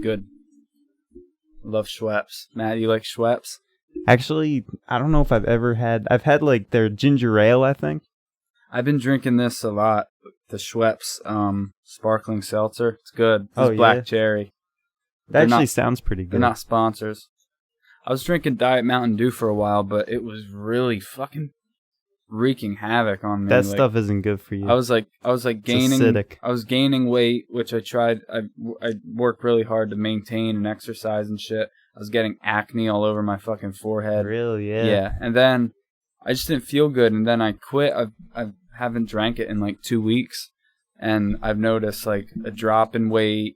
good. Love Schweppes. Matt, you like Schweppes? Actually, I don't know if I've had like their ginger ale, I think. I've been drinking this a lot. The Schweppes sparkling seltzer. It's good. It's black cherry. That actually sounds pretty good. They're not sponsors. I was drinking Diet Mountain Dew for a while, but it was really fucking wreaking havoc on me. That stuff isn't good for you. I was gaining. It's acidic. I was gaining weight, which I tried. I worked really hard to maintain and exercise and shit. I was getting acne all over my fucking forehead. Really? Yeah. Yeah, and then I just didn't feel good, and then I quit. I haven't drank it in like 2 weeks, and I've noticed like a drop in weight,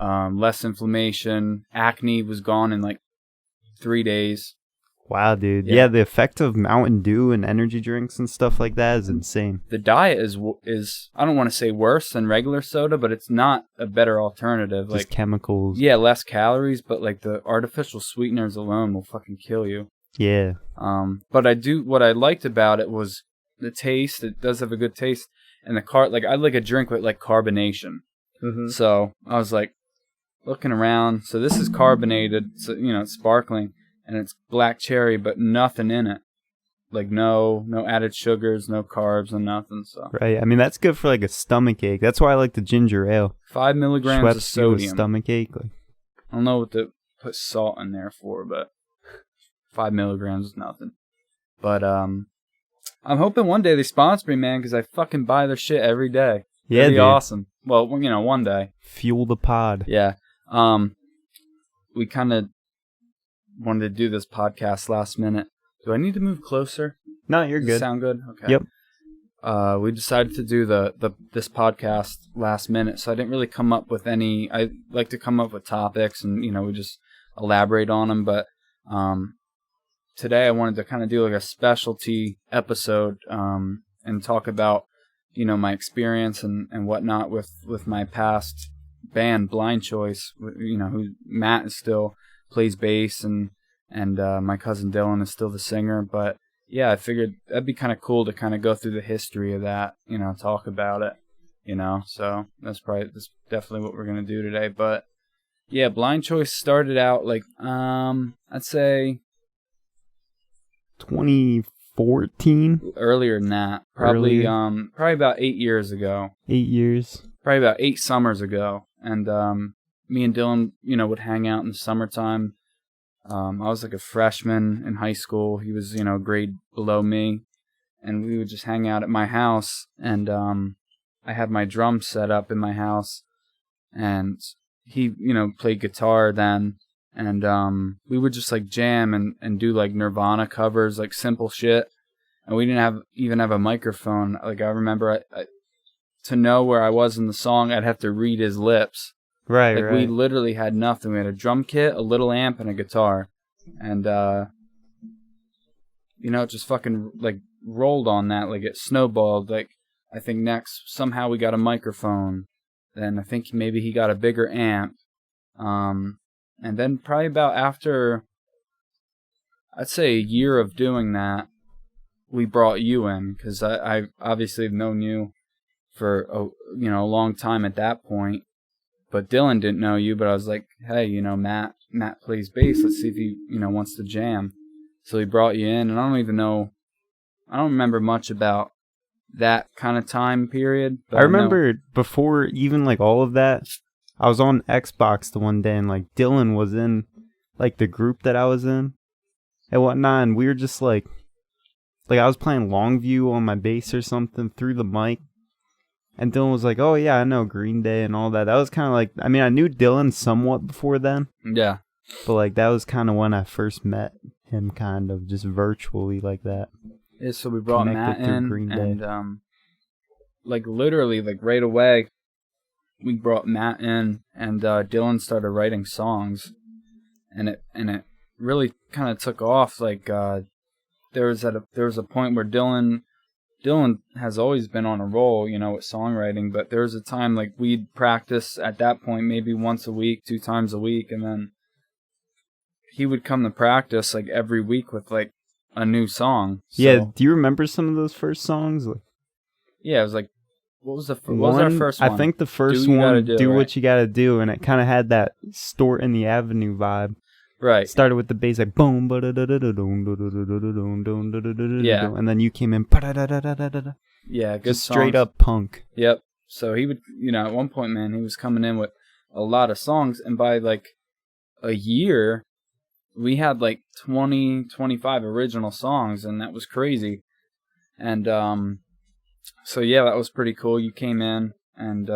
less inflammation, acne was gone in like 3 days. Wow, dude. Yeah, the effect of Mountain Dew and energy drinks and stuff like that is insane. The diet is I don't want to say worse than regular soda, but it's not a better alternative. Just like chemicals. Yeah, less calories, but like the artificial sweeteners alone will fucking kill you. Yeah. But what I liked about it was the taste. It does have a good taste, and I like a drink with like carbonation. Mm-hmm. So I was like looking around. So this is carbonated, so it's sparkling. And it's black cherry, but nothing in it. Like no added sugars, no carbs, and nothing. So right. I mean, that's good for like a stomach ache. That's why I like the ginger ale. 5 milligrams Schweppes of sodium. Stomach ache. Like. I don't know what to put salt in there for, but 5 milligrams is nothing. But I'm hoping one day they sponsor me, man, because I fucking buy their shit every day. Yeah, That'd be dude. awesome. Well, one day. Fuel the pod. Yeah. We kind of wanted to do this podcast last minute. Do I need to move closer? No, you're good. Sound good? Okay. Yep. We decided to do this podcast last minute, so I didn't really come up with any. I like to come up with topics, and we just elaborate on them. But today I wanted to kind of do like a specialty episode and talk about my experience and whatnot with my past band Blind Choice. Who Matt is still plays bass and my cousin Dylan is still the singer, but yeah, I figured that'd be kind of cool to kind of go through the history of that, talk about it, so that's definitely what we're going to do today. But yeah, Blind Choice started out like I'd say 2014, earlier than that, probably about 8 years ago. 8 years, probably about 8 summers ago. And me and Dylan, would hang out in the summertime. I was like a freshman in high school. He was, a grade below me. And we would just hang out at my house. And I had my drums set up in my house. And he, played guitar then. And we would just like jam and do like Nirvana covers, like simple shit. And we didn't even have a microphone. Like I remember to know where I was in the song, I'd have to read his lips. Right, We literally had nothing. We had a drum kit, a little amp, and a guitar. And, it just fucking, like, rolled on that. Like, it snowballed. Like, I think next, somehow we got a microphone. Then I think maybe he got a bigger amp. And then probably about after, I'd say a year of doing that, we brought you in. Because I obviously have known you for, a long time at that point. But Dylan didn't know you, but I was like, hey, Matt plays bass. Let's see if he, wants to jam. So he brought you in, and I don't remember much about that kind of time period. But I remember before even like all of that, I was on Xbox the one day, and like Dylan was in like the group that I was in and whatnot, and we were just like I was playing Longview on my bass or something through the mic. And Dylan was like, oh, yeah, I know Green Day and all that. That was kind of like, I mean, I knew Dylan somewhat before then. Yeah. But, like, that was kind of when I first met him, kind of, just virtually like that. Yeah, so we brought Matt in, and, like, literally, like, right away, we brought Matt in, and Dylan started writing songs. And it really kind of took off. Like, there was a point where Dylan has always been on a roll, with songwriting, but there was a time like we'd practice at that point maybe once a week, 2 times a week, and then he would come to practice like every week with like a new song. So, yeah, do you remember some of those first songs? Yeah, it was like what was our first one? I think the first one, do what you gotta do, and it kind of had that Stort in the Avenue vibe. Right. Started with the bass like boom, yeah, and then you came in, yeah, good just straight up punk. Yep. So he would, at one point, man, he was coming in with a lot of songs, and by like a year, we had like 20, 25 original songs, and that was crazy. And so yeah, that was pretty cool. You came in, and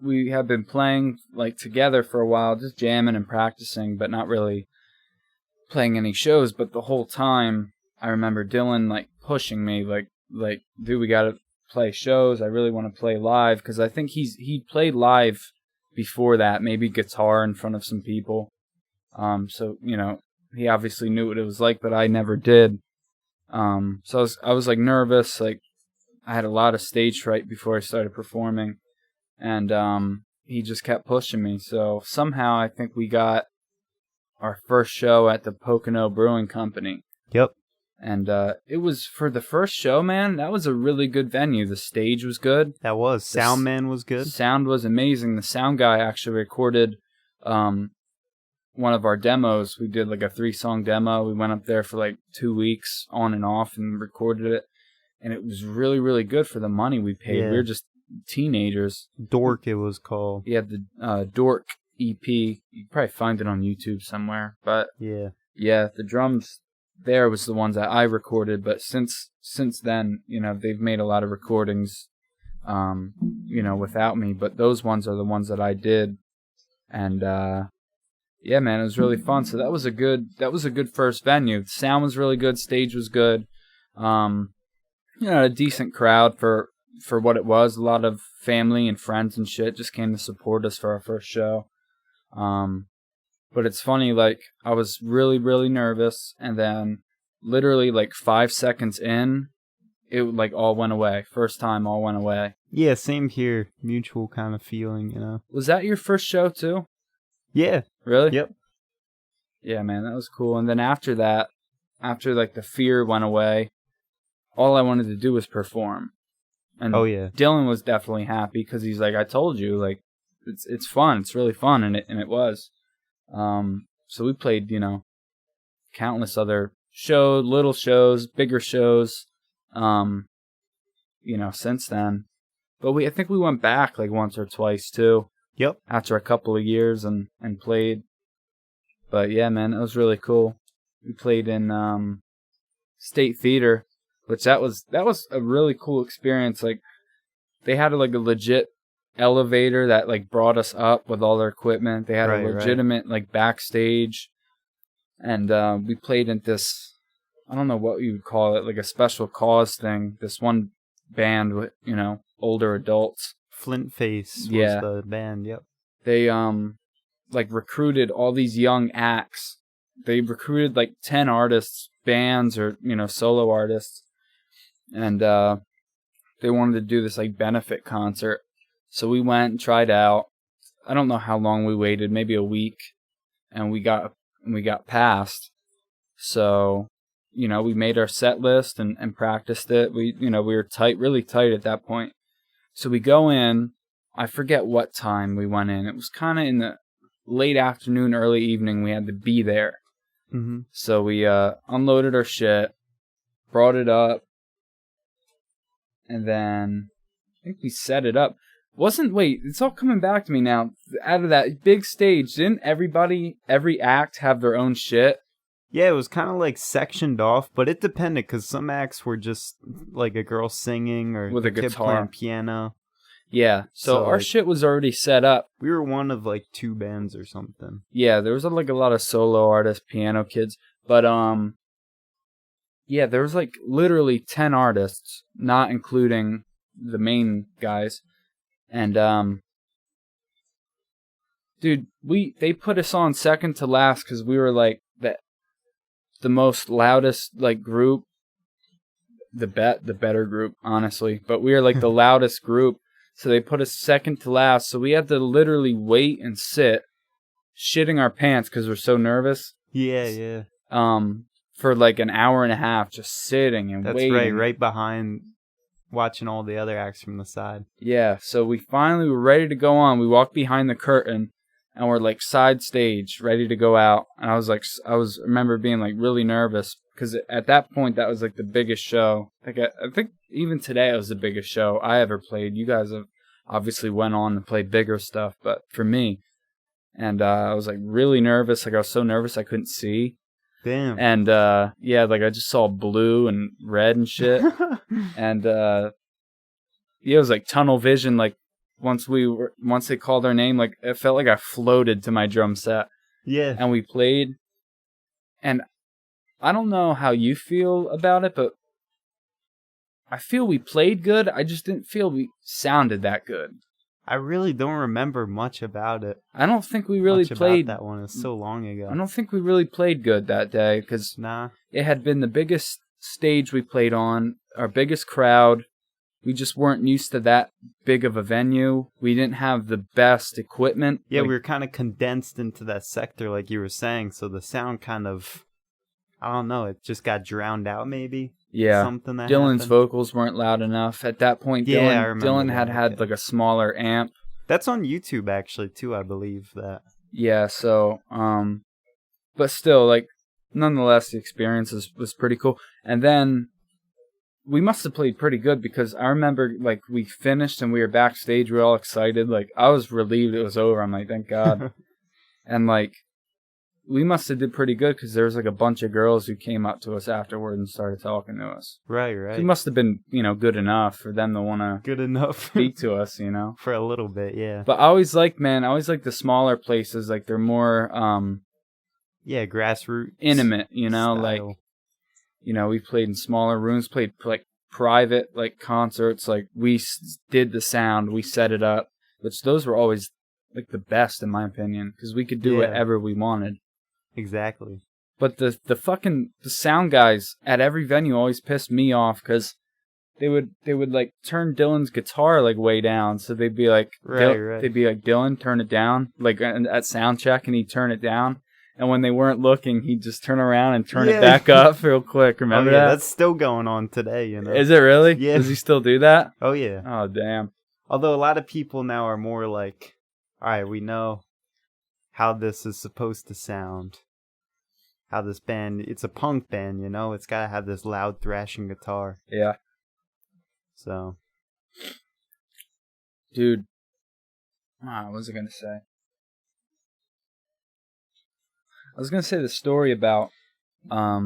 we have been playing like together for a while, just jamming and practicing, but not really playing any shows. But the whole time, I remember Dylan like pushing me, like, dude, we gotta play shows. I really want to play live, because I think he played live before that, maybe guitar in front of some people. So he obviously knew what it was like, but I never did. So I was like nervous, like I had a lot of stage fright before I started performing, and he just kept pushing me. So somehow I think we got our first show at the Pocono Brewing Company. Yep. And it was, for the first show, man, that was a really good venue. The stage was good. That was. Sound man was good. Sound was amazing. The sound guy actually recorded one of our demos. We did like a 3-song demo. We went up there for like 2 weeks on and off and recorded it. And it was really, really good for the money we paid. Yeah. We were just teenagers. Dork, it was called. Yeah, the Dork EP. You can probably find it on YouTube somewhere. But yeah, the drums there was the ones that I recorded. But since then, they've made a lot of recordings, without me. But those ones are the ones that I did. And yeah, man, it was really fun. So that was a good first venue. The sound was really good. Stage was good. A decent crowd for what it was. A lot of family and friends and shit just came to support us for our first show. But it's funny, like, I was really, really nervous, and then literally like 5 seconds in, it like all went away. First time, all went away. Yeah, same here. Mutual kind of feeling, Was that your first show too? Yeah. Really? Yep. Yeah, man, that was cool. And then after that, after like the fear went away, all I wanted to do was perform. And Dylan was definitely happy, because he's like, I told you, like, it's fun. It's really fun, and it was. So we played, countless other shows, little shows, bigger shows, since then. But I think we went back like once or twice too. Yep. After a couple of years and played. But yeah, man, it was really cool. We played in State Theater, which that was a really cool experience. Like, they had like a legit elevator that like brought us up with all their equipment. They had a legitimate like backstage, and we played in this, I don't know what you would call it, like a special cause thing. This one band with older adults. Flint Face was the band. Yep. They like recruited all these young acts. They recruited like 10 artists, bands, or solo artists, and they wanted to do this like benefit concert. So we went and tried out. I don't know how long we waited, maybe a week, and we got passed. So, we made our set list and practiced it. We were tight, really tight at that point. So we go in. I forget what time we went in. It was kind of in the late afternoon, early evening. We had to be there. Mm-hmm. So we unloaded our shit, brought it up, and then I think we set it up. Wait, it's all coming back to me now. Out of that big stage, didn't every act have their own shit? Yeah, it was kind of like sectioned off, but it depended, because some acts were just like a girl singing or with a guitar, kid playing piano. Yeah, so our shit was already set up. We were one of like 2 bands or something. Yeah, there was like a lot of solo artists, piano kids, but yeah, there was like literally 10 artists, not including the main guys. And dude, they put us on second to last because we were like the most loudest like group, the better group, honestly. But we were like the loudest group, so they put us second to last. So we had to literally wait and sit, shitting our pants because we're so nervous. Yeah. for like an hour and a half, just sitting and That's waiting. right behind, watching all the other acts from the side. Yeah, so we finally were ready to go on. We walked behind the curtain, and we're like side stage, ready to go out. And I remember being like really nervous, because at that point, that was like the biggest show. Like I think even today it was the biggest show I ever played. You guys have obviously went on to play bigger stuff, but for me, and I was like really nervous. Like I was so nervous I couldn't see. Damn. And yeah, like I just saw blue and red and shit. And yeah, it was like tunnel vision. Like once they called our name, like it felt like I floated to my drum set. Yeah. And we played. And I don't know how you feel about it, but I feel we played good. I just didn't feel we sounded that good. I really don't remember much about it. I don't think we really played that one. It's so long ago. I don't think we really played good that day, because it had been the biggest stage we played on, our biggest crowd. We just weren't used to that big of a venue. We didn't have the best equipment. Yeah, we were kind of condensed into that sector, like you were saying, so the sound kind of, I don't know, it just got drowned out maybe. Yeah, something that Dylan's happened. Vocals weren't loud enough. At that point, Dylan had like a smaller amp. That's on YouTube actually too, I believe that. Yeah, so but still, like, nonetheless, the experience was pretty cool. And then we must have played pretty good, because I remember like we finished and we were backstage, we were all excited. Like I was relieved it was over. I'm like, thank God. And like we must have did pretty good, because there was like a bunch of girls who came up to us afterward and started talking to us. Right. It must have been, good enough for them to want to speak to us, For a little bit, yeah. But I always like the smaller places. Like they're more grassroots, intimate, style. Like, we played in smaller rooms, played like private like concerts. Like we did the sound, we set it up, which those were always like the best in my opinion, because we could do whatever we wanted. Exactly. But the sound guys at every venue always pissed me off, because they would like turn Dylan's guitar like way down, so they'd be like, they'd be like, Dylan, turn it down, like at sound check, and he'd turn it down, and when they weren't looking, he'd just turn around and turn it back up real quick. Remember that? That's still going on today, Is it really? Yeah. Does he still do that? Oh yeah. Oh damn. Although a lot of people now are more like, all right, we know how this is supposed to sound. How this band, it's a punk band, it's got to have this loud thrashing guitar. Yeah. So. Dude. What was I going to say? I was going to say the story about our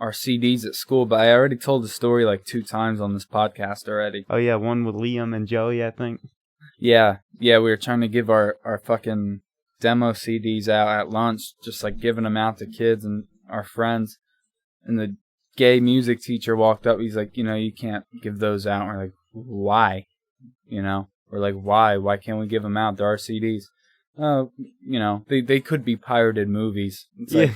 CDs at school, but I already told the story like 2 times on this podcast already. Oh yeah, one with Liam and Joey, I think. Yeah, we were trying to give our fucking demo CDs out at lunch, just like giving them out to kids and our friends. And the gay music teacher walked up. He's like, you can't give those out. And we're like, why? We're like, why? Why can't we give them out? They're our CDs. Oh, they could be pirated movies. It's like,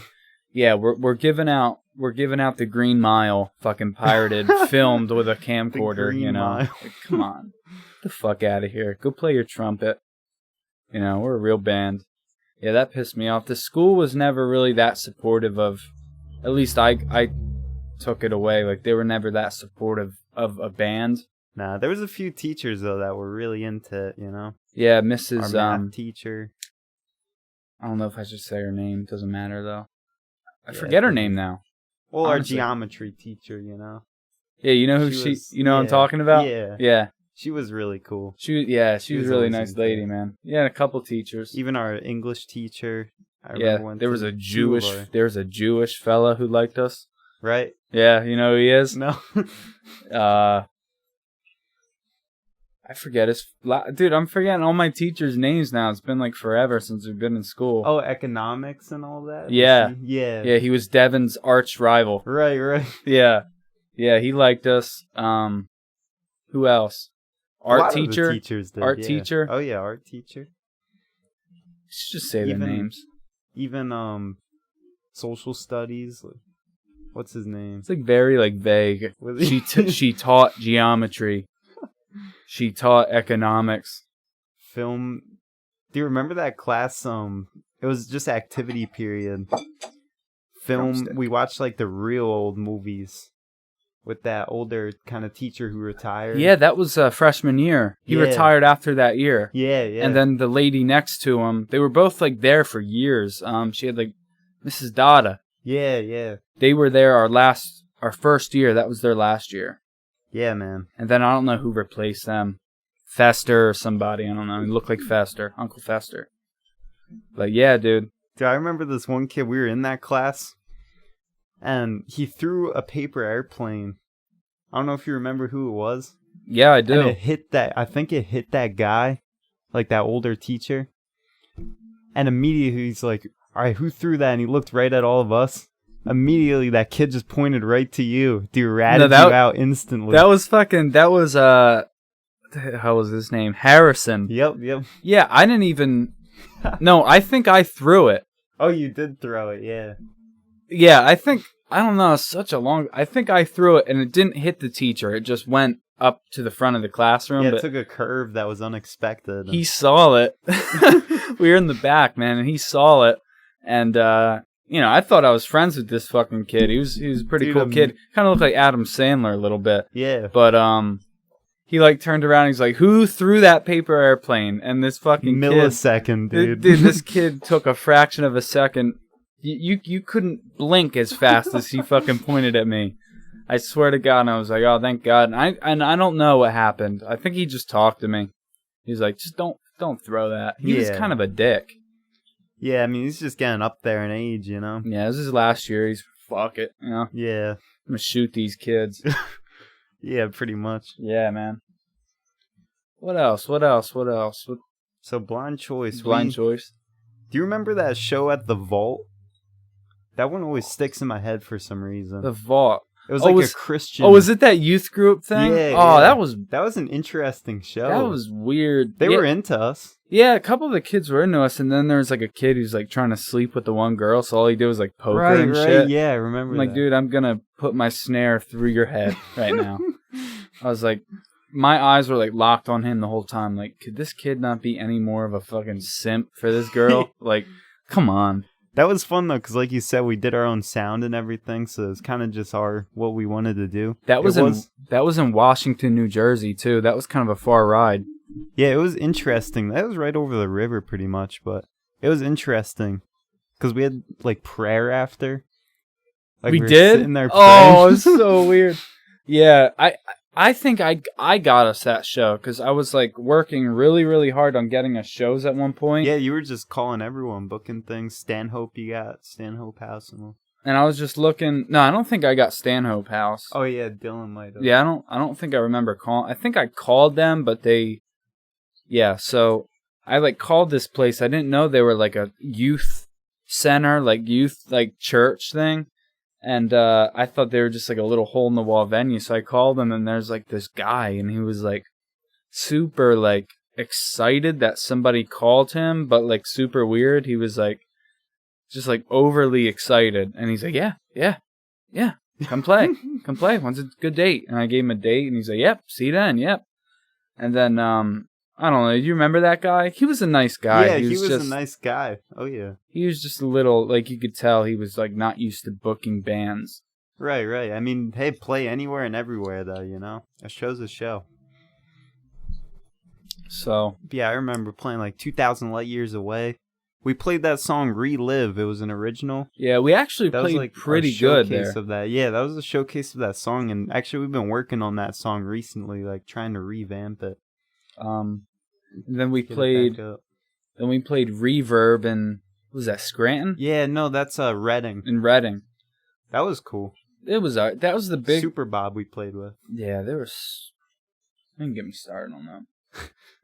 yeah, we're giving out the Green Mile, fucking pirated, filmed with a camcorder. Like, come on, get the fuck out of here. Go play your trumpet. We're a real band. Yeah, that pissed me off. The school was never really that supportive of, at least I took it away. Like, they were never that supportive of a band. Nah, there was a few teachers, though, that were really into it, Yeah, Mrs. Our math teacher. I don't know if I should say her name. Doesn't matter, though. I forget her name now. Well, honestly. Our geometry teacher, Yeah, you know who you know what I'm talking about? Yeah. Yeah. She was really cool. She was a really nice lady, man. Yeah, a couple teachers. Even our English teacher. There was a Jewish fella who liked us. Right? Yeah, you know who he is? No. I forget dude, I'm forgetting all my teachers' names now. It's been like forever since we've been in school. Oh, economics and all that? Yeah. Yeah. Yeah, he was Devin's arch rival. Right. Yeah. Yeah, he liked us. Who else? Art teacher. Teachers did, teacher. Oh yeah, art teacher. Just say their names. Even social studies. What's his name? It's like very like vague. She taught geometry. She taught economics. Film. Do you remember that class? It was just activity period. film. Drumstick. We watched like the real old movies with that older kind of teacher who retired. Yeah, that was freshman year. He retired after that year. Yeah, yeah. And then the lady next to him, they were both like there for years. She had like Mrs. Dada. Yeah, yeah. They were there our first year. That was their last year. Yeah, man. And then I don't know who replaced them. Fester or somebody. I don't know. He looked like Fester. Uncle Fester. But yeah, dude. Dude, I remember this one kid, we were in that class, and he threw a paper airplane. I don't know if you remember who it was. Yeah, I do. And I think it hit that guy, like that older teacher. And immediately he's like, all right, who threw that? And he looked right at all of us. Immediately that kid just pointed right to you. Dude, ratted you out instantly. That was how was his name? Harrison. Yep. Yeah, I didn't even... No, I think I threw it. Oh, you did throw it, yeah. Yeah, I don't know, I think I threw it and it didn't hit the teacher. It just went up to the front of the classroom. Yeah, but it took a curve that was unexpected. He saw it. We were in the back, man, and he saw it. And, I thought I was friends with this fucking kid. He was a pretty cool kid. Kind of looked like Adam Sandler a little bit. Yeah. But, he like turned around and he's like, who threw that paper airplane? And this fucking millisecond, dude. Dude, this kid took a fraction of a second. You couldn't blink as fast as he fucking pointed at me. I swear to God, and I was like, oh, thank God. And I don't know what happened. I think he just talked to me. He's like, just don't throw that. He was kind of a dick. Yeah, I mean, he's just getting up there in age, you know? Yeah, this is his last year. He's fuck it, you know? Yeah. I'm gonna shoot these kids. Yeah, pretty much. Yeah, man. What else? So, Blind Choice. Choice. Do you remember that show at the Vault? That one always sticks in my head for some reason. The Vault. It was a Christian... Oh, was it that youth group thing? Yeah. Oh, yeah. That was an interesting show. That was weird. They were into us. Yeah, a couple of the kids were into us, and then there was like a kid who's like trying to sleep with the one girl, so all he did was like poke her and shit. Yeah, I remember I'm like, dude, I'm gonna put my snare through your head right now. I was like, my eyes were like locked on him the whole time. Like, could this kid not be any more of a fucking simp for this girl? Like, come on. That was fun though, because like you said, we did our own sound and everything, so it's kind of just what we wanted to do. That was in Washington, New Jersey too. That was kind of a far ride. Yeah, it was interesting. That was right over the river pretty much, but it was interesting because we had like prayer after. Like we were did? sitting there praying. Oh, it's so weird. Yeah, I think I got us that show because I was like working really, really hard on getting us shows at one point. Yeah, you were just calling everyone, booking things. Stanhope House and I was just looking. No, I don't think I got Stanhope House. Oh yeah, Dylan might have. Yeah, I don't think I remember calling. I think I called them, but they. Yeah, so I like called this place. I didn't know they were like a youth center, like youth like church thing. And I thought they were just like a little hole in the wall venue. So I called them and there's like this guy and he was like super like excited that somebody called him, but like super weird. He was like just like overly excited. And he's like, yeah. Come play. When's a good date? And I gave him a date and he's like, yep, see you then, yep. And then I don't know. Do you remember that guy? He was a nice guy. Yeah, he was a nice guy. Oh, yeah. He was just a little, like, you could tell he was, like, not used to booking bands. Right. I mean, hey, play anywhere and everywhere, though, you know? A show's a show. So. Yeah, I remember playing, like, 2,000 Light Years Away. We played that song Relive. It was an original. Yeah, we actually played like pretty good there. Of that. Yeah, that was a showcase of that song. And actually, we've been working on that song recently, like, trying to revamp it. Then we played Reverb in, was that Scranton? Yeah, no, that's Reading. In Reading. That was cool. That was the big Super Bob we played with. Yeah, don't get me started on that.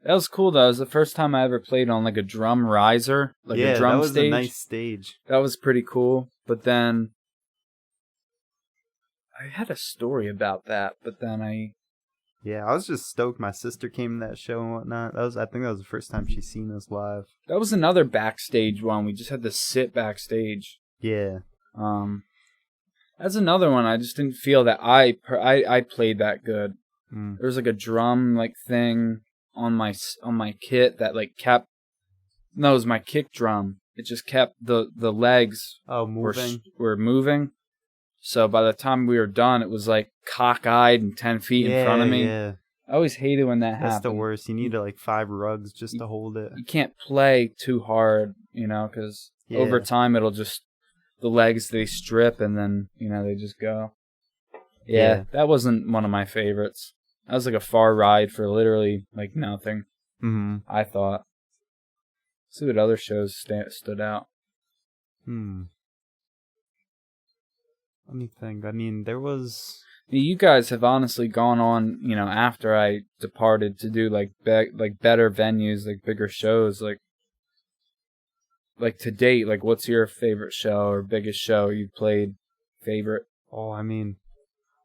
That was cool though. It was the first time I ever played on like a drum riser, like a drum stage. Yeah, that was a nice stage. That was pretty cool. But then I had a story about that, but then Yeah, I was just stoked my sister came to that show and whatnot. I think that was the first time she's seen us live. That was another backstage one. We just had to sit backstage. Yeah. That's another one. I just didn't feel that I played that good. Mm. There was like a drum like thing on my kit that like kept. No, it was my kick drum it just kept the legs moving. were moving. So by the time we were done, it was like cockeyed and 10 feet in front of me. Yeah. I always hated when that happened. That's the worst. You need like 5 rugs just to hold it. You can't play too hard, because over time it'll just, the legs, they strip and then, they just go. Yeah, that wasn't one of my favorites. That was like a far ride for literally like nothing. Mm-hmm. I thought. Let's see what other shows stood out. Let me think. I mean, there was... You guys have honestly gone on, after I departed to do like better venues, like bigger shows, like to date. Like, what's your favorite show or biggest show you played? Favorite? Oh, I mean,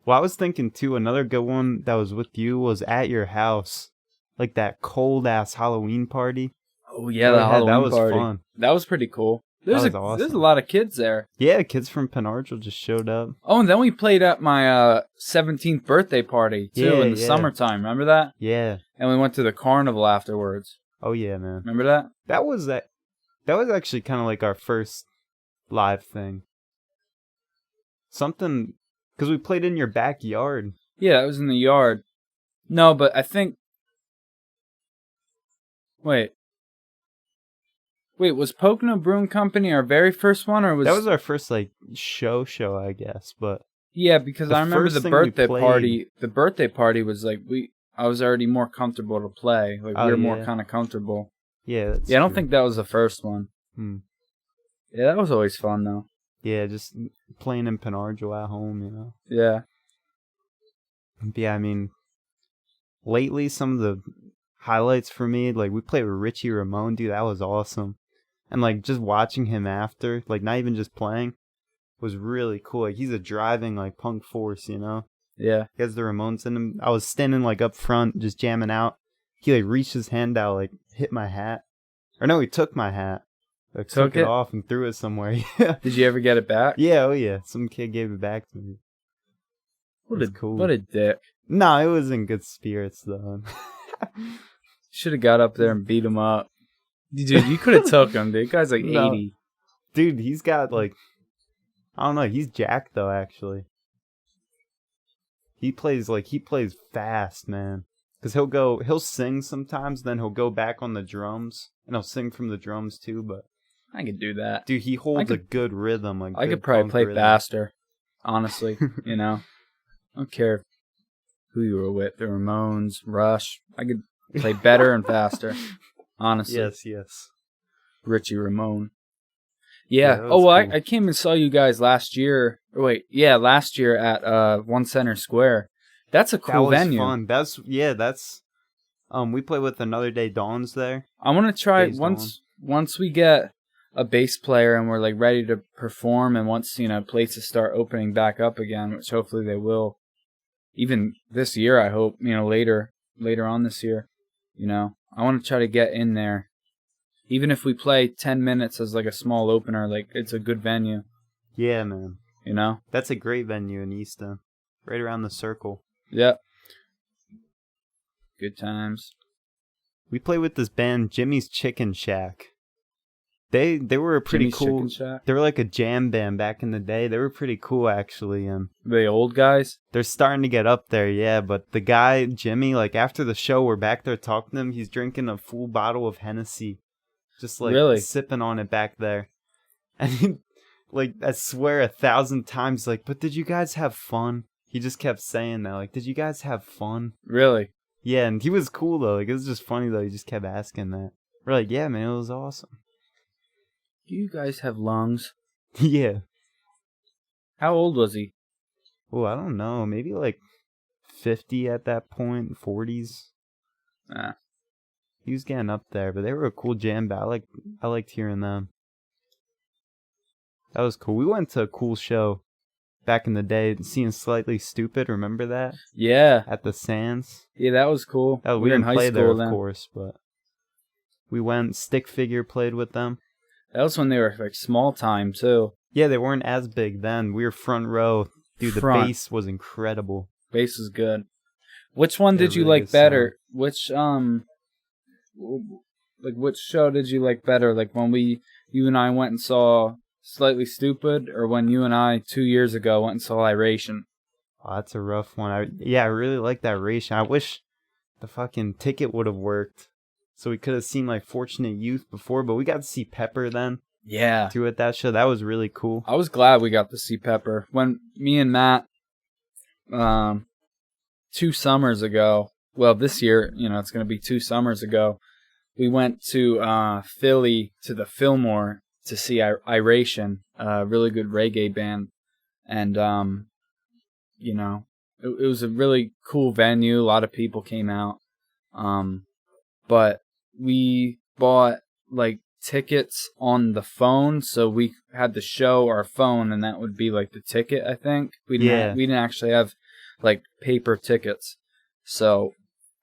well, I was thinking too. Another good one that was with you was at your house, like that cold ass Halloween party. Oh yeah, the Halloween that was party. Fun. That was pretty cool. There's a lot of kids there. Yeah, kids from Penargil just showed up. Oh, and then we played at my 17th birthday party, too, in the summertime. Remember that? Yeah. And we went to the carnival afterwards. Oh, yeah, man. Remember that? That was actually kind of like our first live thing. Something, because we played in your backyard. Yeah, it was in the yard. No, but I think... Wait, was Pocono Brewing Company our very first one, or was that was our first like show, I guess? But yeah, because I remember the birthday party. The birthday party was like I was already more comfortable to play. Like we were more kind of comfortable. Yeah, I don't think that was the first one. Yeah, that was always fun though. Yeah, just playing in Penargil at home, Yeah. Yeah, I mean, lately some of the highlights for me, like we played with Richie Ramone, dude, that was awesome. And like just watching him after, like not even just playing, was really cool. Like he's a driving like punk force, Yeah. He has the Ramones in him. I was standing like up front, just jamming out. He like reached his hand out, like hit my hat. Or no, he took my hat. Like took it off and threw it somewhere. Yeah. Did you ever get it back? Yeah, oh yeah. Some kid gave it back to me. What a dick. No, it was in good spirits though. Should have got up there and beat him up. Dude, you could have took him, dude. Guy's like 80. Dude, he's got like... I don't know. He's jacked, though, actually. He plays fast, man. Because he'll sing sometimes, then he'll go back on the drums. And he'll sing from the drums, too, but... I could do that. Dude, he holds a good rhythm. I could probably play faster, honestly. I don't care who you were with. The Ramones, Rush. I could play better and faster. Honestly. Yes. Richie Ramone. Yeah. Cool. I came and saw you guys last year. Last year at One Center Square. That's a cool venue. That was fun. That's we play with Another Day Dawns there. I want to try once we get a bass player and we're like ready to perform, and once places start opening back up again, which hopefully they will. Even this year, I hope. Later on this year. I want to try to get in there. Even if we play 10 minutes as like a small opener, like it's a good venue. Yeah, man. That's a great venue in Easton. Right around the circle. Yep. Good times. We play with this band, Jimmy's Chicken Shack. They were a pretty cool... They were like a jam band back in the day. They were pretty cool, actually. The old guys? They're starting to get up there, yeah. But the guy, Jimmy, like after the show, we're back there talking to him. He's drinking a full bottle of Hennessy. Just like sipping on it back there. And he, like, I swear 1,000 times, like, but did you guys have fun? He just kept saying that. Like, did you guys have fun? Really? Yeah, and he was cool, though. Like, it was just funny, though. He just kept asking that. We're like, yeah, man, it was awesome. Do you guys have lungs? Yeah. How old was he? Oh, I don't know. Maybe like 50 at that point, 40s. He was getting up there, but they were a cool jam band. I liked hearing them. That was cool. We went to a cool show back in the day, seeing Slightly Stupid. Remember that? Yeah. At the Sands. Yeah, that was cool. We didn't play there, of course, but we went. Stick Figure played with them. That was when they were like small time too. Yeah, they weren't as big then. We were front row. Dude, the bass was incredible. Bass was good. Which one did you like better? Which like which show did you like better? Like when you and I went and saw Slightly Stupid, or when you and I 2 years ago went and saw Iration? Oh, that's a rough one. I really like that Iration. I wish the fucking ticket would have worked, so we could have seen like Fortunate Youth before, but we got to see Pepper then. Yeah. Too at that show. That was really cool. I was glad we got to see Pepper. When me and Matt, 2 summers ago, well, this year, it's going to be 2 summers ago, we went to Philly to the Fillmore to see Iration, a really good reggae band. And, it was a really cool venue. A lot of people came out. But we bought, like, tickets on the phone, so we had to show our phone, and that would be, like, the ticket, I think. We didn't actually have, like, paper tickets. So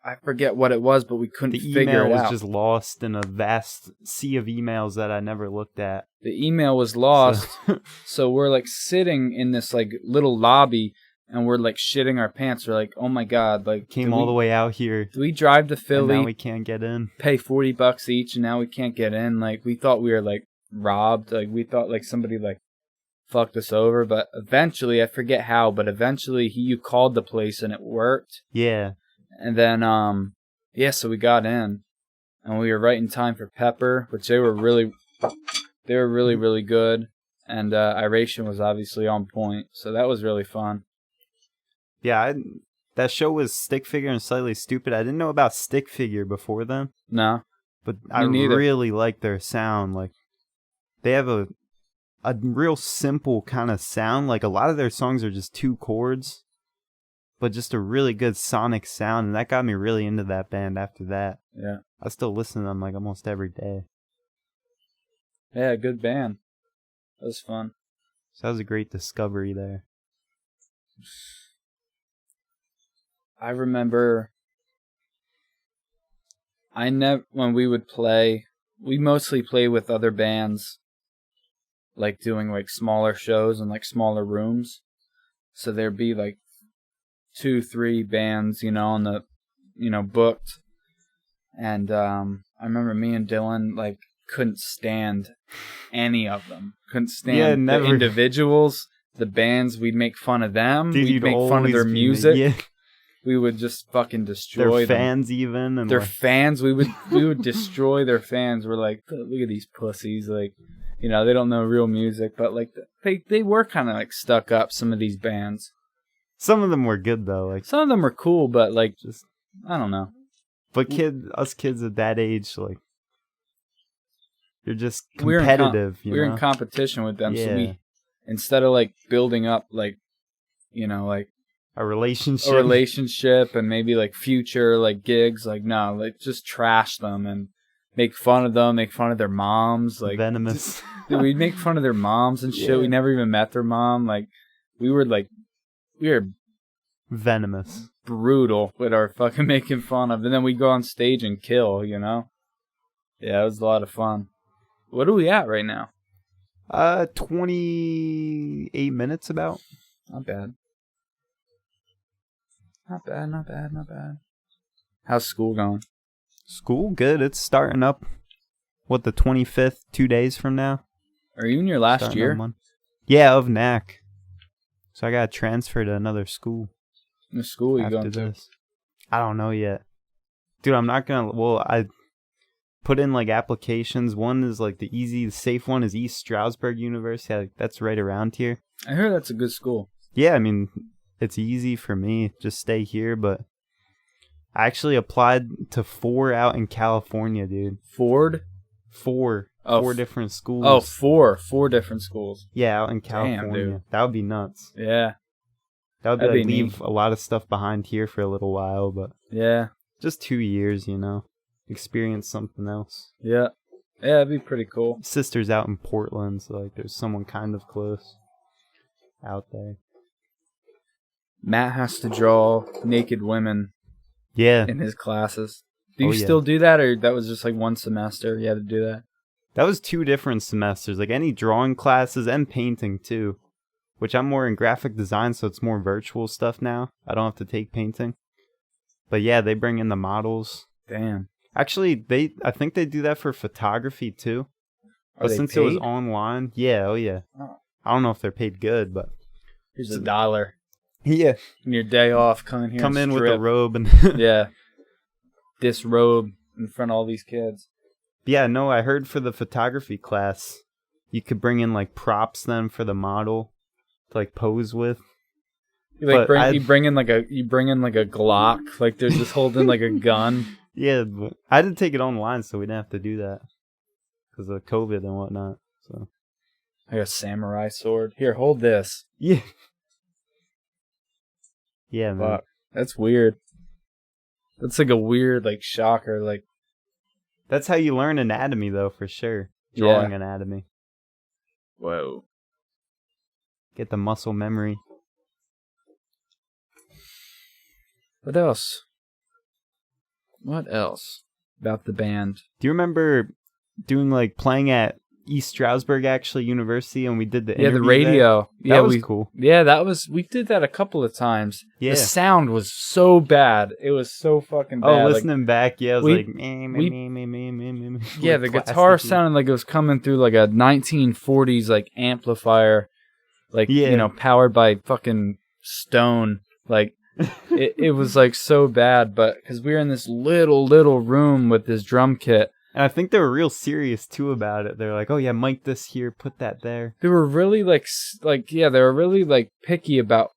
I forget what it was, but we couldn't figure it out. The email was just lost in a vast sea of emails that I never looked at. The email was lost, so we're, like, sitting in this, like, little lobby, and we're, like, shitting our pants. We're like, oh, my God. Like, came all the way out here. Do we drive to Philly? And now we can't get in. Pay $40 each, and now we can't get in. Like, we thought we were, like, robbed. Like, we thought, like, somebody, like, fucked us over. But eventually, I forget how, but eventually you called the place, and it worked. Yeah. And then, so we got in, and we were right in time for Pepper, which they were really, really good. And Iration was obviously on point, so that was really fun. Yeah, that show was Stick Figure and Slightly Stupid. I didn't know about Stick Figure before then. No. But I really like their sound. Like, they have a real simple kind of sound. Like, a lot of their songs are just 2 chords, but just a really good sonic sound. And that got me really into that band after that. Yeah. I still listen to them, like, almost every day. Yeah, good band. That was fun. So that was a great discovery there. I remember when we would play, we mostly play with other bands, like doing like smaller shows in like smaller rooms. So there'd be like 2-3 bands, on the, booked. And I remember me and Dylan like couldn't stand any of them. Couldn't stand the individuals, the bands. We'd make fun of them. Dude, we'd make fun of their music. Yeah. We would just fucking destroy their fans even. And their fans, we would destroy their fans. We're like, look at these pussies. Like, they don't know real music. But, like, they were kind of, like, stuck up, some of these bands. Some of them were good, though. Like, some of them were cool, but, like, just, I don't know. But us kids at that age, like, you're just competitive, we're in competition with them. Yeah. So we, instead of, like, building up, like, like, a relationship and maybe like future like gigs, like no, like just trash them and make fun of them, make fun of their moms, like venomous. Dude, we'd make fun of their moms and shit. Yeah. We never even met their mom. Like we were venomous, brutal with our fucking making fun of, and then we'd go on stage and kill. Yeah, it was a lot of fun. What are we at right now? 28 minutes about. Not bad. Not bad. How's school going? School good. It's starting up. What, the 25th? 2 days from now? Are you in your last year? Yeah, of NAC. So I got to transfer to another school. What school are you going to? I don't know yet. Dude, I'm not going to... Well, I put in, like, applications. One is, like, the safe one is East Stroudsburg University. That's right around here. I heard that's a good school. Yeah, I mean... It's easy for me, just stay here, but I actually applied to 4 out in California, dude. Four? 4 different schools. Oh, 4 different schools. Yeah, out in California. Damn, dude. That would be nuts. Yeah. That would be leave a lot of stuff behind here for a little while, but yeah, just 2 years, experience something else. Yeah. Yeah, it'd be pretty cool. Sister's out in Portland, so like there's someone kind of close out there. Matt has to draw naked women in his classes. Do you still do that, or that was just like one semester you had to do that? That was 2 different semesters, like any drawing classes and painting too, which I'm more in graphic design, so it's more virtual stuff now. I don't have to take painting. But yeah, they bring in the models. Damn. Actually, I think they do that for photography too. Are But they since paid? it was online, yeah, oh yeah. Oh. I don't know if they're paid good, but Here's $1. yeah, And your day off, come in here come and in with a strip. robe and Yeah. Disrobe in front of all these kids. Yeah, no, I heard for the photography class, you could bring in like props then for the model to like pose with. You bring in like a Glock, like they're just holding like a gun. Yeah, but I didn't take it online, so we didn't have to do that because of COVID and whatnot. So I got a samurai sword. Here, hold this. yeah, yeah, man. Fuck, that's weird. That's like a weird like shocker. Like That's how you learn anatomy, though, for sure. Drawing anatomy. Whoa. Get the muscle memory. What else? What else about the band? Do you remember doing like playing at East Stroudsburg actually University, and we did the interview the radio. There? That was cool. Yeah, we did that a couple of times. Yeah. The sound was so bad. It was so fucking bad. Oh, listening back, yeah, I was like, yeah, the guitar sounded like it was coming through like a 1940s like amplifier, like powered by fucking stone. Like it was like so bad, but because we were in this little room with this drum kit. And I think they were real serious too about it. They're like, "Oh yeah, mic this here, put that there." They were really they were really like picky about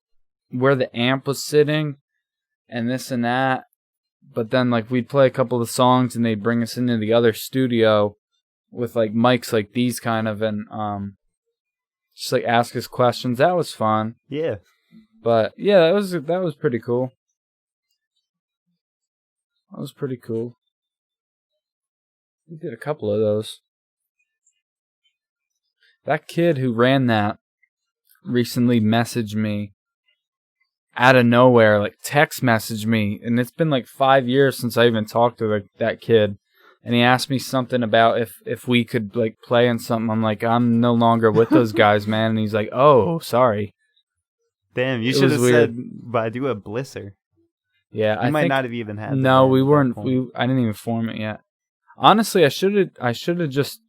where the amp was sitting, and this and that. But then like we'd play a couple of songs, and they'd bring us into the other studio with like mics like these kind of, and just like ask us questions. That was fun. Yeah. But yeah, that was pretty cool. That was pretty cool. We did a couple of those. That kid who ran that recently messaged me out of nowhere, like text messaged me, and it's been like 5 years since I even talked to that kid. And he asked me something about if we could like play in something. I'm like, I'm no longer with those guys, man. And he's like, oh, sorry. Damn, you should have said, but I do have Blisser. Yeah, I might not have even had. No, we weren't. I didn't even form it yet. Honestly, I should have just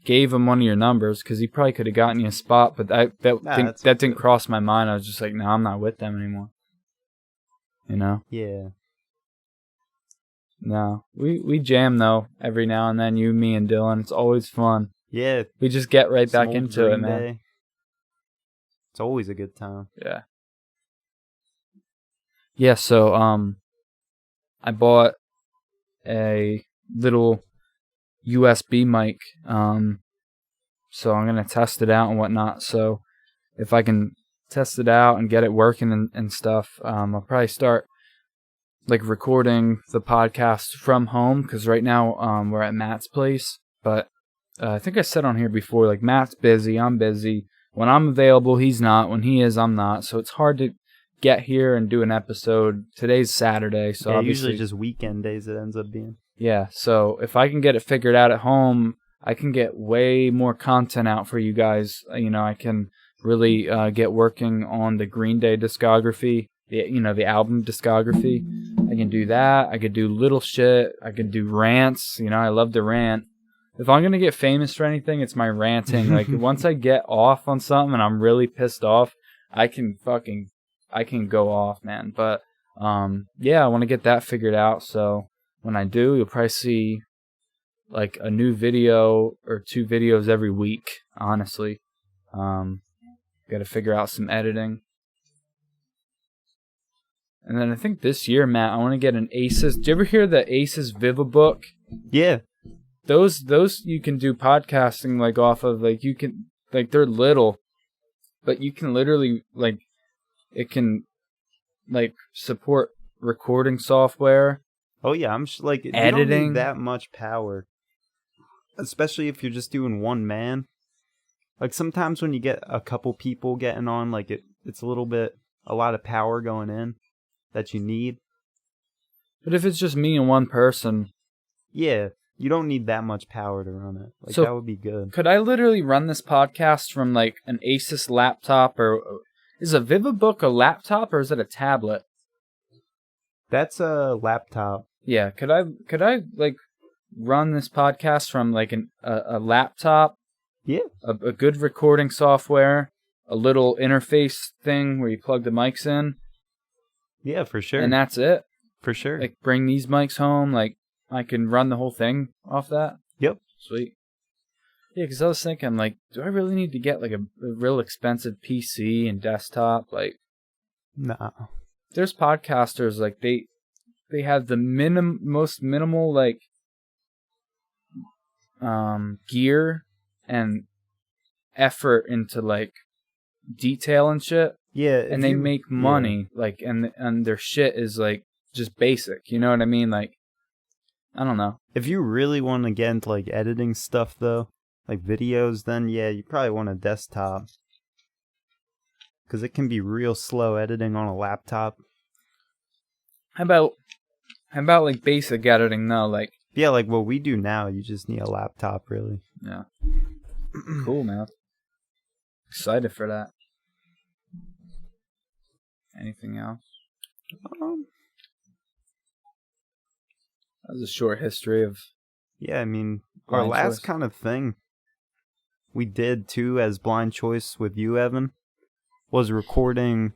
gave him one of your numbers because he probably could have gotten you a spot, but that didn't cross my mind. I was just like, no, I'm not with them anymore. You know? Yeah. No, we jam though every now and then. You, me, and Dylan. It's always fun. Yeah. We just get right back into it, man. Day. It's always a good time. Yeah. Yeah. So I bought a little USB mic, so I'm gonna test it out and whatnot. So if I can test it out and get it working and stuff, I'll probably start like recording the podcast from home, because right now we're at Matt's place. But I think I said on here before, like Matt's busy, I'm busy. When I'm available, he's not. When he is, I'm not. So it's hard to get here and do an episode. Today's Saturday, so usually just weekend days it ends up being. Yeah, so if I can get it figured out at home, I can get way more content out for you guys. You know, I can really get working on the Green Day discography, the album discography. I can do that. I could do little shit. I could do rants. You know, I love to rant. If I'm going to get famous for anything, it's my ranting. Like, once I get off on something and I'm really pissed off, I can go off, man. But, yeah, I want to get that figured out, so when I do, you'll probably see like a new video or 2 videos every week, honestly. Got to figure out some editing. And then I think this year, Matt, I want to get an Asus. Did you ever hear the Asus VivaBook? Yeah. Those you can do podcasting like off of, like you can, like they're little, but you can literally like, it can like support recording software. Oh yeah, I'm like editing. You don't need that much power, especially if you're just doing one man. Like sometimes when you get a couple people getting on, like it's a lot of power going in that you need. But if it's just me and one person, yeah, you don't need that much power to run it. Like so that would be good. Could I literally run this podcast from like an Asus laptop, or is a VivaBook a laptop or is it a tablet? That's a laptop. Yeah, could I like run this podcast from like a laptop, Yeah. a good recording software, a little interface thing where you plug the mics in. Yeah, for sure. And that's it. For sure. Like, bring these mics home. Like, I can run the whole thing off that. Yep. Sweet. Yeah, because I was thinking, like, do I really need to get, like, a real expensive PC and desktop? Like, nah. There's podcasters, like, they have the most minimal, like, gear and effort into, like, detail and shit. Yeah. And they make money, like, and their shit is, like, just basic. You know what I mean? Like, I don't know. If you really want to get into, like, editing stuff, though, like videos, then yeah, you probably want a desktop. Because it can be real slow editing on a laptop. How about like basic editing though? Like, yeah, like what we do now, you just need a laptop, really. Yeah. Cool, man. Excited for that. Anything else? That was a short history of. Yeah, I mean, our last kind of thing we did too as Blind Choice with you, Evan, was recording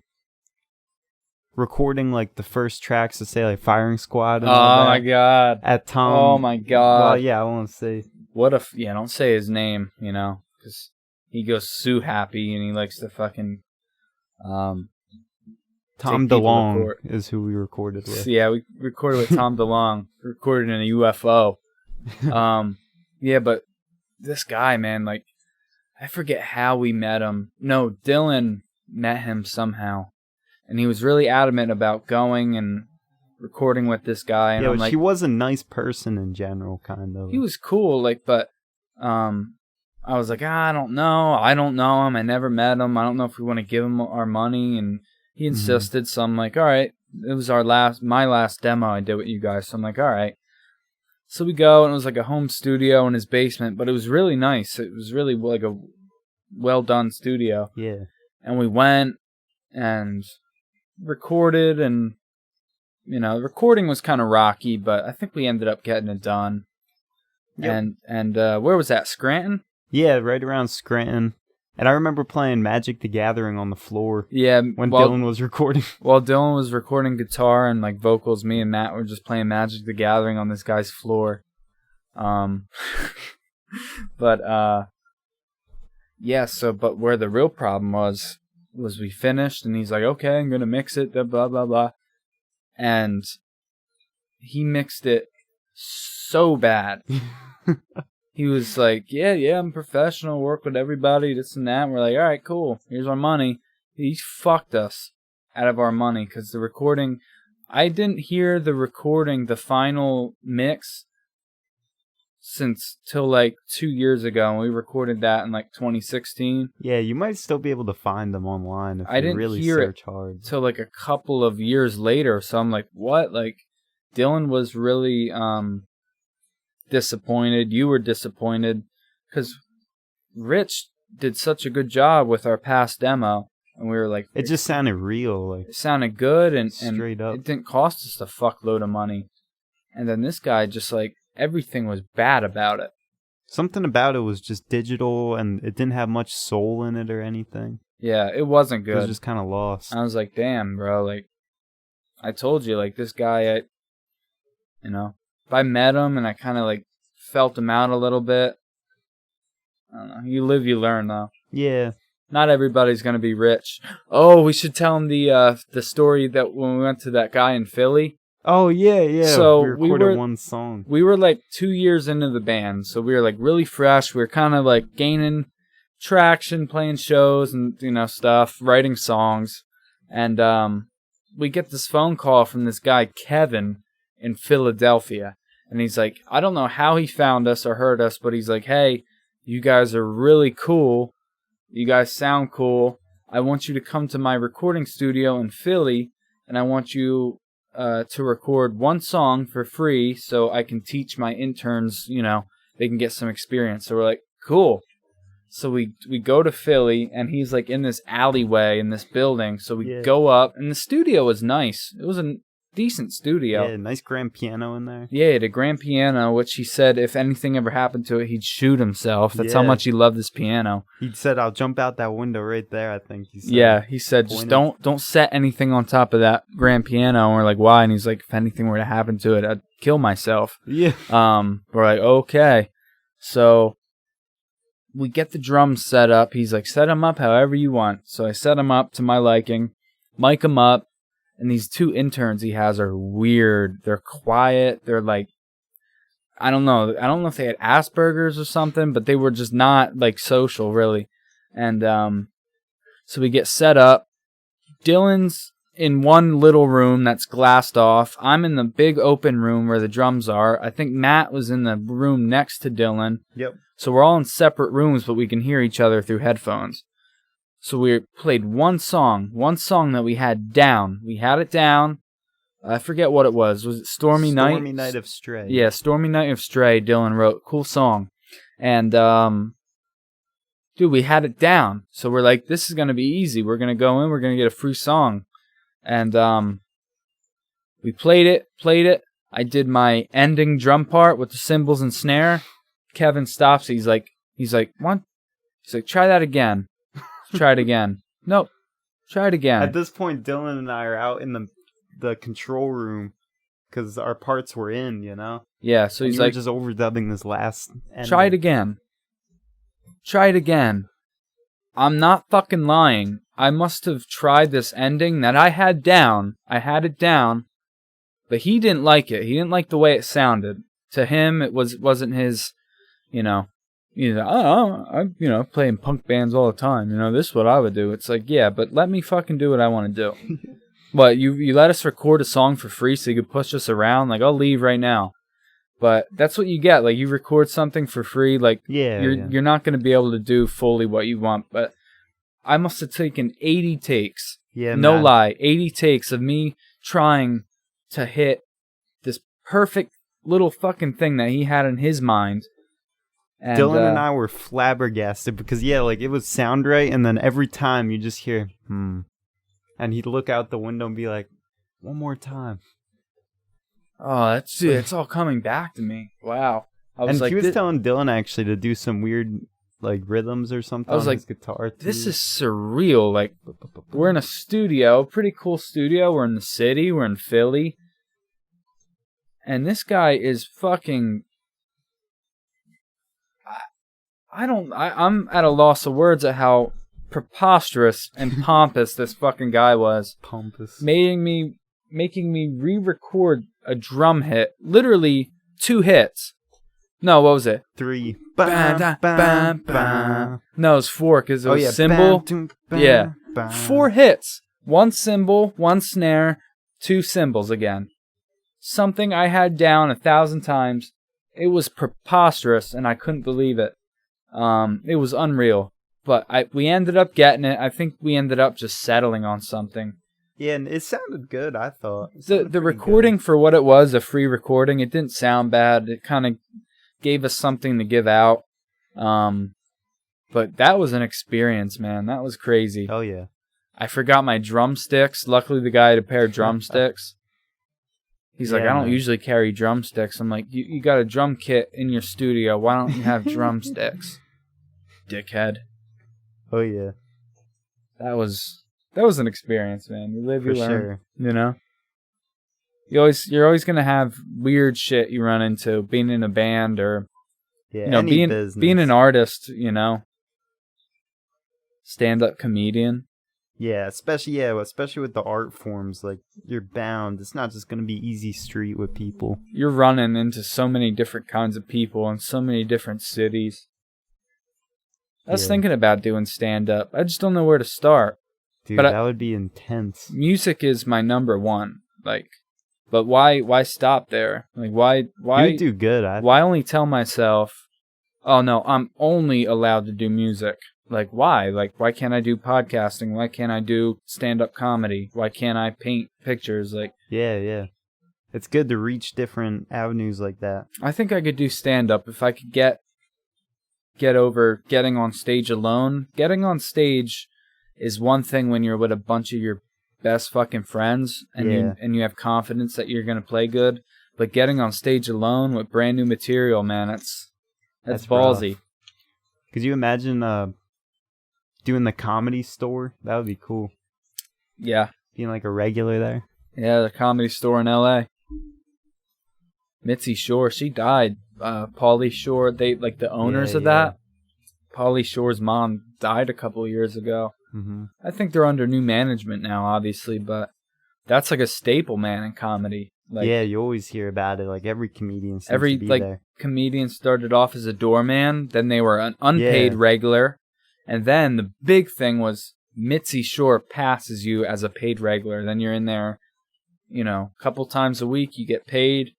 like the first tracks to say like Firing Squad and all that. Oh my god. At Tom. Oh my god. Well, yeah, I won't say. What if, yeah, don't say his name, you know, because he goes Sue happy and he likes to fucking, Tom DeLonge is who we recorded with. Yeah, we recorded with Tom DeLonge. Recorded in a UFO. Yeah, but this guy, man, like, I forget how we met him. No, Dylan met him somehow. And he was really adamant about going and recording with this guy. And yeah, I'm like, he was a nice person in general, kind of. He was cool, like, but I was like, I don't know him. I never met him. I don't know if we want to give him our money. And he insisted, so I'm like, all right. It was my last demo I did with you guys, so I'm like, all right. So we go, and it was like a home studio in his basement, but it was really nice. It was really like a well-done studio. Yeah. And we went and recorded, and, you know, the recording was kind of rocky, but I think we ended up getting it done. Yep. And where was that, Scranton? Yeah, right around Scranton. And I remember playing Magic the Gathering on the floor. Yeah, when Dylan was recording. While Dylan was recording guitar and like vocals, me and Matt were just playing Magic the Gathering on this guy's floor. But yeah. So, but where the real problem was we finished, and he's like, "Okay, I'm gonna mix it." Blah blah blah, and he mixed it so bad. He was like, yeah, I'm professional, work with everybody, this and that. And we're like, all right, cool. Here's our money. He fucked us out of our money because the recording, I didn't hear the recording, the final mix, till like 2 years ago. And we recorded that in like 2016. Yeah, you might still be able to find them online if you really search hard. Till like a couple of years later. So I'm like, what? Like, Dylan was really disappointed. You were disappointed because Rich did such a good job with our past demo, and we were like, it just sounded real. Like, it sounded good, and straight up. It didn't cost us a fuckload of money. And then this guy just like, everything was bad about it. Something about it was just digital, and it didn't have much soul in it or anything. Yeah, it wasn't good. It was just kind of lost. I was like, damn, bro. Like, I told you, like, this guy, you know, if I met him and I kind of like felt him out a little bit, I don't know. You live, you learn, though. Yeah. Not everybody's gonna be rich. Oh, we should tell him the story that when we went to that guy in Philly. Oh yeah. So we recorded one song. We were like 2 years into the band, so we were like really fresh. We were kind of like gaining traction, playing shows and, you know, stuff, writing songs, and we get this phone call from this guy Kevin in Philadelphia, and he's like, I don't know how he found us or heard us, but he's like, hey, you guys are really cool. You guys sound cool. I want you to come to my recording studio in Philly, and I want you to record one song for free so I can teach my interns, you know, they can get some experience. So we're like, cool. So we go to Philly, and he's like in this alleyway in this building. So we go up, and the studio was nice. It was decent studio. Yeah, nice grand piano in there. Yeah, he had a grand piano, which he said if anything ever happened to it, he'd shoot himself. That's how much he loved this piano. He said, "I'll jump out that window right there," I think he said. Yeah, he said, just don't set anything on top of that grand piano. And we're like, why? And he's like, if anything were to happen to it, I'd kill myself. Yeah. We're like, okay. So we get the drums set up. He's like, set them up however you want. So I set them up to my liking, mic them up. And these two interns he has are weird. They're quiet. They're like, I don't know if they had Asperger's or something, but they were just not like social really. And so we get set up. Dylan's in one little room that's glassed off. I'm in the big open room where the drums are. I think Matt was in the room next to Dylan. Yep. So we're all in separate rooms, but we can hear each other through headphones. So we played one song that we had down. We had it down. I forget what it was. Was it Stormy Night? Stormy Night of Stray. Yeah, Stormy Night of Stray, Dylan wrote. Cool song. And, dude, we had it down. So we're like, this is going to be easy. We're going to go in. We're going to get a free song. And we played it. I did my ending drum part with the cymbals and snare. Kevin stops. He's like, what? He's like, try that again. Try it again. Nope. Try it again. At this point, Dylan and I are out in the control room because our parts were in, you know? Yeah, so he's like, just overdubbing this last ending. Try it again. Try it again. I'm not fucking lying. I must have tried this ending that I had down. I had it down, but he didn't like it. He didn't like the way it sounded. To him, it wasn't his, you know. He's like, I'm playing punk bands all the time. You know, this is what I would do. It's like, yeah, but let me fucking do what I want to do. But you let us record a song for free so you could push us around. Like, I'll leave right now. But that's what you get. Like, you record something for free. Like, you're not going to be able to do fully what you want. But I must have taken 80 takes. Yeah, no lie, 80 takes of me trying to hit this perfect little fucking thing that he had in his mind. And, Dylan and I were flabbergasted because, it would sound right, and then every time you just hear, and he'd look out the window and be like, one more time. Oh, it's all coming back to me. Wow. He was telling Dylan, actually, to do some weird, rhythms or something on his guitar, too. This is surreal. Like, we're in a studio, pretty cool studio. We're in the city. We're in Philly. And this guy is fucking... I'm at a loss of words at how preposterous and pompous this fucking guy was. Pompous. Making me re-record a drum hit. Literally 2 hits. No, what was it? 3. No, it was 4 because it was cymbal. Yeah. 4 hits. 1 cymbal, 1 snare, 2 cymbals again. Something I had down 1,000 times. It was preposterous and I couldn't believe it. It was unreal, but we ended up getting it. I think we ended up just settling on something. Yeah, and it sounded good, I thought. The recording, for what it was, a free recording, it didn't sound bad. It kind of gave us something to give out. But that was an experience, man. That was crazy. Oh, yeah. I forgot my drumsticks. Luckily, the guy had a pair of drumsticks. He's like, I don't usually carry drumsticks. I'm like, you got a drum kit in your studio. Why don't you have drumsticks? Dickhead. Oh, yeah. That was an experience, man. You live, you learn. Sure. You know? You're always going to have weird shit you run into being in a band or, being an artist, stand-up comedian. Yeah, especially with the art forms, you're bound. It's not just going to be easy street with people. You're running into so many different kinds of people in so many different cities. I was thinking about doing stand-up. I just don't know where to start. Dude, that would be intense. Music is my number one. But why stop there? Why you do good. Why only tell myself, oh no, I'm only allowed to do music? Why? Why can't I do podcasting? Why can't I do stand-up comedy? Why can't I paint pictures? Yeah. It's good to reach different avenues like that. I think I could do stand-up if I could get over getting on stage alone. Getting on stage is one thing when you're with a bunch of your best fucking friends, and you have confidence that you're gonna play good. But getting on stage alone with brand new material, man, that's ballsy. Rough. Could you imagine doing the Comedy Store? That would be cool. Yeah. Being like a regular there. Yeah, the Comedy Store in L.A. Mitzi Shore, she died. Pauly Shore, they like the owners of that. Pauly Shore's mom died a couple of years ago. Mm-hmm. I think they're under new management now, obviously, but that's like a staple, man, in comedy. Like, yeah, you always hear about it. Like every comedian seems to be there. Comedian started off as a doorman, then they were an unpaid regular, and then the big thing was Mitzi Shore passes you as a paid regular. Then you're in there, a couple times a week, you get paid,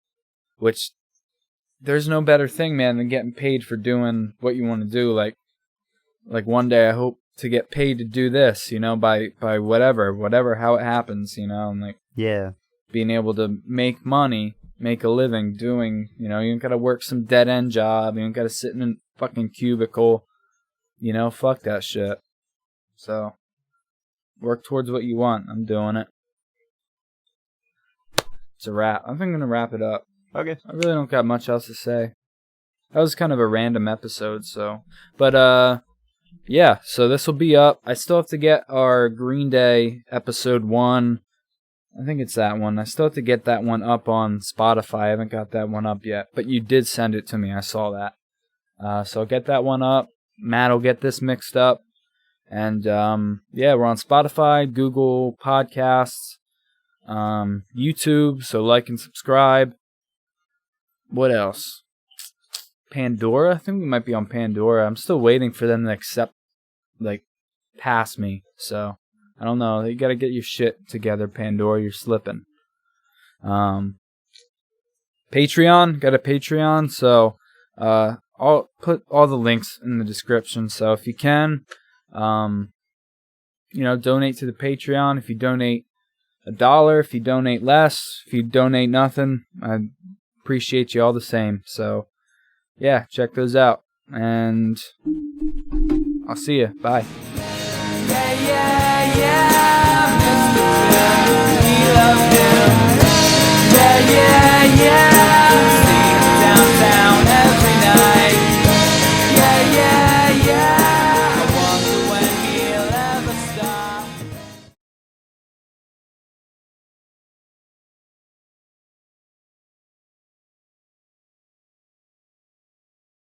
which there's no better thing, man, than getting paid for doing what you want to do. Like one day I hope to get paid to do this, by whatever, how it happens, and like, being able to make money, make a living doing, you don't got to work some dead-end job. You don't got to sit in a fucking cubicle. Fuck that shit. So, work towards what you want. I'm doing it. It's a wrap. I think I'm going to wrap it up. Okay. I really don't got much else to say. That was kind of a random episode, so. But, yeah, so this will be up. I still have to get our Green Day episode 1. I think it's that one. I still have to get that one up on Spotify. I haven't got that one up yet. But you did send it to me. I saw that. So I'll get that one up. Matt will get this mixed up. And, we're on Spotify, Google Podcasts, YouTube. So like and subscribe. What else? Pandora? I think we might be on Pandora. I'm still waiting for them to pass me. So. I don't know. You got to get your shit together, Pandora. You're slipping. Patreon. Got a Patreon. So I'll put all the links in the description. So if you can, donate to the Patreon. If you donate $1, if you donate less, if you donate nothing, I appreciate you all the same. So, yeah, check those out. And I'll see you. Bye. Yeah, yeah, yeah.